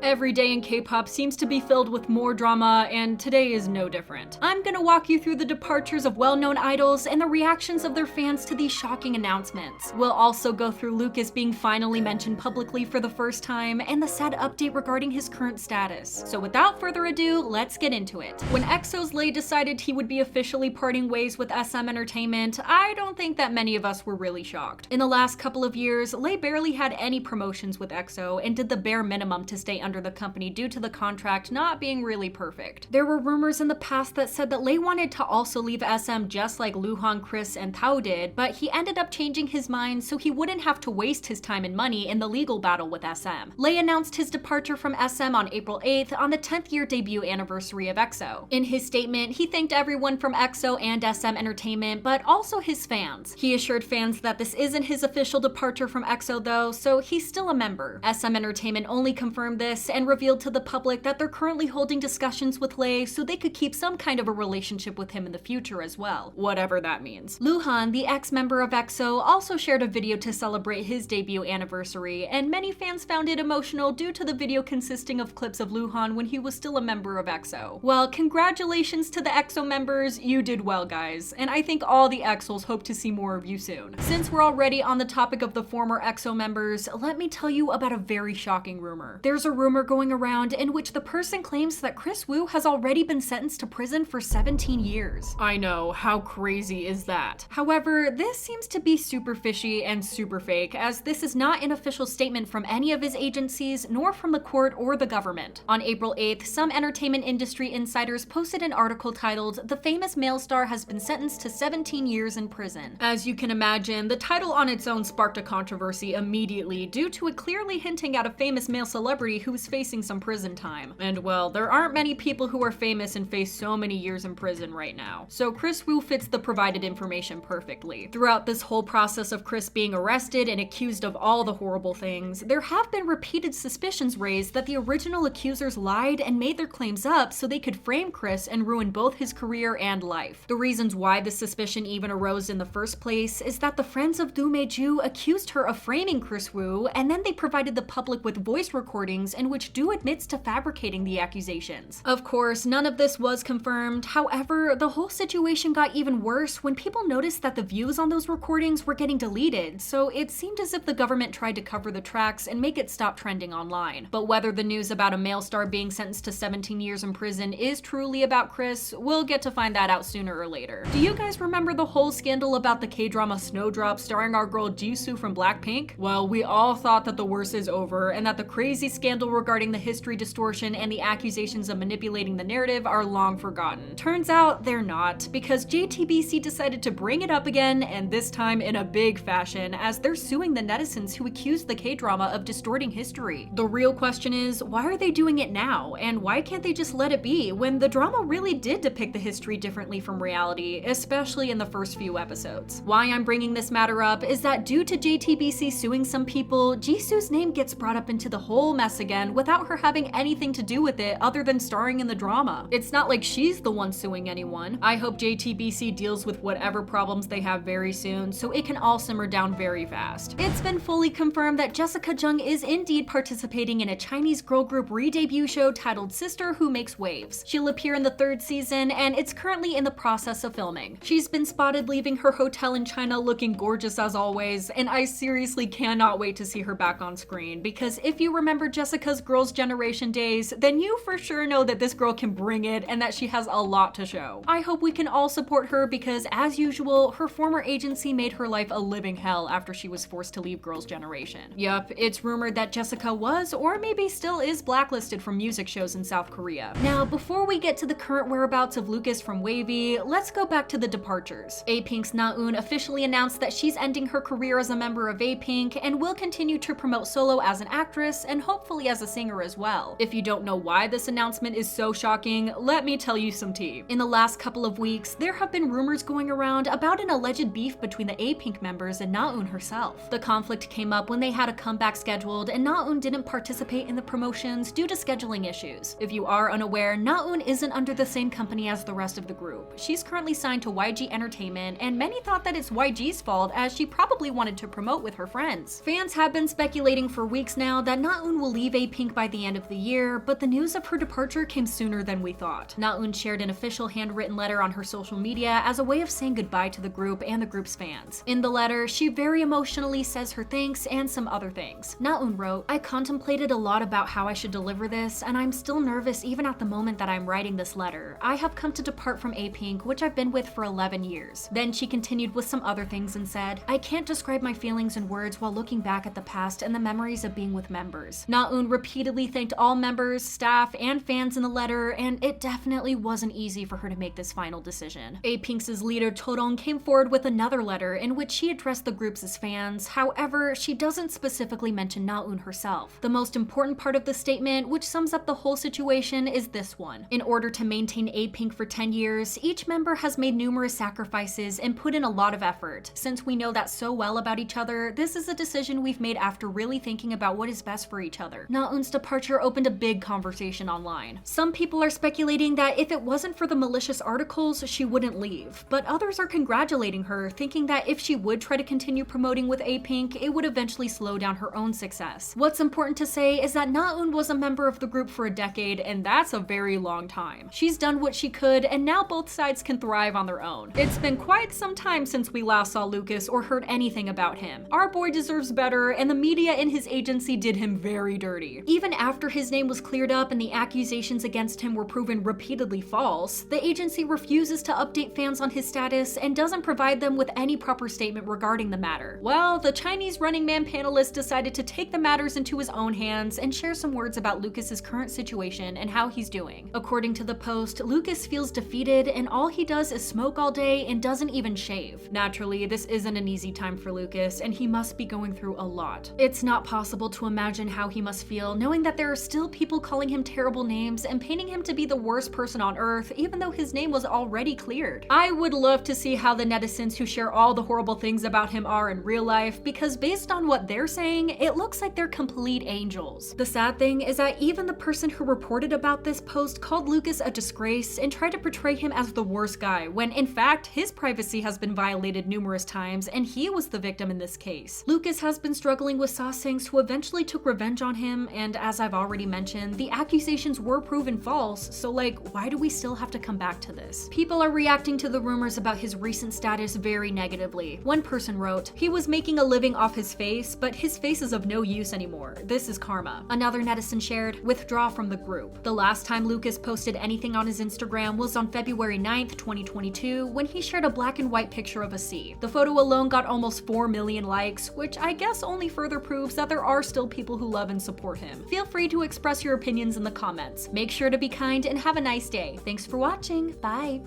Every day in K-pop seems to be filled with more drama, and today is no different. I'm gonna walk you through the departures of well-known idols and the reactions of their fans to these shocking announcements. We'll also go through Lucas being finally mentioned publicly for the first time and the sad update regarding his current status. So without further ado, let's get into it. When EXO's Lay decided he would be officially parting ways with SM Entertainment, I don't think that many of us were really shocked. In the last couple of years, Lay barely had any promotions with EXO and did the bare minimum to stay under the company due to the contract not being really perfect. There were rumors in the past that said that Lay wanted to also leave SM just like Luhan, Kris, and Tao did, but he ended up changing his mind so he wouldn't have to waste his time and money in the legal battle with SM. Lay announced his departure from SM on April 8th on the 10th year debut anniversary of EXO. In his statement, he thanked everyone from EXO and SM Entertainment, but also his fans. He assured fans that this isn't his official departure from EXO though, so he's still a member. SM Entertainment only confirmed this and revealed to the public that they're currently holding discussions with Lay so they could keep some kind of a relationship with him in the future as well, whatever that means. Luhan, the ex-member of EXO, also shared a video to celebrate his debut anniversary, and many fans found it emotional due to the video consisting of clips of Luhan when he was still a member of EXO. Well, congratulations to the EXO members, you did well guys, and I think all the EXOs hope to see more of you soon. Since we're already on the topic of the former EXO members, let me tell you about a very shocking rumor. There's a rumor going around in which the person claims that Kris Wu has already been sentenced to prison for 17 years. I know, how crazy is that? However, this seems to be super fishy and super fake, as this is not an official statement from any of his agencies, nor from the court or the government. On April 8th, some entertainment industry insiders posted an article titled, "The famous male star has been sentenced to 17 years in prison." As you can imagine, the title on its own sparked a controversy immediately due to it clearly hinting at a famous male celebrity who was facing some prison time. And well, there aren't many people who are famous and face so many years in prison right now. So Kris Wu fits the provided information perfectly. Throughout this whole process of Kris being arrested and accused of all the horrible things, there have been repeated suspicions raised that the original accusers lied and made their claims up so they could frame Kris and ruin both his career and life. The reasons why this suspicion even arose in the first place is that the friends of Du Meiju accused her of framing Kris Wu, and then they provided the public with voice recordings in which Du admits to fabricating the accusations. Of course, none of this was confirmed. However, the whole situation got even worse when people noticed that the views on those recordings were getting deleted, so it seemed as if the government tried to cover the tracks and make it stop trending online. But whether the news about a male star being sentenced to 17 years in prison is truly about Kris, we'll get to find that out sooner or later. Do you guys remember the whole scandal about the K-drama Snowdrop starring our girl Jisoo from Blackpink? Well, we all thought that the worst is over and that the crazy scandal regarding the history distortion and the accusations of manipulating the narrative are long forgotten. Turns out they're not, because JTBC decided to bring it up again, and this time in a big fashion, as they're suing the netizens who accused the K-drama of distorting history. The real question is, why are they doing it now? And why can't they just let it be when the drama really did depict the history differently from reality, especially in the first few episodes? Why I'm bringing this matter up is that due to JTBC suing some people, Jisoo's name gets brought up into the whole mess again without her having anything to do with it other than starring in the drama. It's not like she's the one suing anyone. I hope JTBC deals with whatever problems they have very soon so it can all simmer down very fast. It's been fully confirmed that Jessica Jung is indeed participating in a Chinese girl group re-debut show titled Sister Who Makes Waves. She'll appear in the 3rd season and it's currently in the process of filming. She's been spotted leaving her hotel in China looking gorgeous as always, and I seriously cannot wait to see her back on screen, because if you remember Jessica's Girls' Generation days, then you for sure know that this girl can bring it and that she has a lot to show. I hope we can all support her because, as usual, her former agency made her life a living hell after she was forced to leave Girls' Generation. Yup, it's rumored that Jessica was, or maybe still is, blacklisted from music shows in South Korea. Now, before we get to the current whereabouts of Lucas from WayV, let's go back to the departures. Apink's Naeun officially announced that she's ending her career as a member of Apink and will continue to promote solo as an actress and hopefully as a singer as well. If you don't know why this announcement is so shocking, let me tell you some tea. In the last couple of weeks, there have been rumors going around about an alleged beef between the Apink members and Naeun herself. The conflict came up when they had a comeback scheduled and Naeun didn't participate in the promotions due to scheduling issues. If you are unaware, Naeun isn't under the same company as the rest of the group. She's currently signed to YG Entertainment, and many thought that it's YG's fault as she probably wanted to promote with her friends. Fans have been speculating for weeks now that Naeun will leave Apink by the end of the year, but the news of her departure came sooner than we thought. Naeun shared an official handwritten letter on her social media as a way of saying goodbye to the group and the group's fans. In the letter, she very emotionally says her thanks and some other things. Naeun wrote, "I contemplated a lot about how I should deliver this, and I'm still nervous even at the moment that I'm writing this letter. I have come to depart from Apink, which I've been with for 11 years. Then she continued with some other things and said, "I can't describe my feelings in words while looking back at the past and the memories of being with members." Naeun repeatedly thanked all members, staff, and fans in the letter, and it definitely wasn't easy for her to make this final decision. Apink's leader Torong came forward with another letter in which she addressed the groups as fans. However, she doesn't specifically mention Naeun herself. The most important part of the statement, which sums up the whole situation, is this one. In order to maintain Apink for 10 years, each member has made numerous sacrifices and put in a lot of effort. Since we know that so well about each other, this is a decision we've made after really thinking about what is best for each other. Naeun's departure opened a big conversation online. Some people are speculating that if it wasn't for the malicious articles, she wouldn't leave, but others are congratulating her, thinking that if she would try to continue promoting with Apink, it would eventually slow down her own success. What's important to say is that Naeun was a member of the group for a decade, and that's a very long time. She's done what she could, and now both sides can thrive on their own. It's been quite some time since we last saw Lucas or heard anything about him. Our boy deserves better, and the media and his agency did him very dirty. Even after his name was cleared up and the accusations against him were proven repeatedly false, the agency refuses to update fans on his status and doesn't provide them with any proper statement regarding the matter. Well, the Chinese Running Man panelist decided to take the matters into his own hands and share some words about Lucas's current situation and how he's doing. According to the post, Lucas feels defeated and all he does is smoke all day and doesn't even shave. Naturally, this isn't an easy time for Lucas, and he must be going through a lot. It's not possible to imagine how he must feel knowing that there are still people calling him terrible names and painting him to be the worst person on earth, even though his name was already cleared. I would love to see how the netizens who share all the horrible things about him are in real life, because based on what they're saying, it looks like they're complete angels. The sad thing is that even the person who reported about this post called Lucas a disgrace and tried to portray him as the worst guy, when in fact his privacy has been violated numerous times and he was the victim in this case. Lucas has been struggling with sasaengs who eventually took revenge on him, and as I've already mentioned, the accusations were proven false, so why do we still have to come back to this? People are reacting to the rumors about his recent status very negatively. One person wrote, "He was making a living off his face, but his face is of no use anymore. This is karma." Another netizen shared, "Withdraw from the group." The last time Lucas posted anything on his Instagram was on February 9th, 2022, when he shared a black and white picture of a sea. The photo alone got almost 4 million likes, which I guess only further proves that there are still people who love and support him. Feel free to express your opinions in the comments. Make sure to be kind and have a nice day. Thanks for watching. Bye.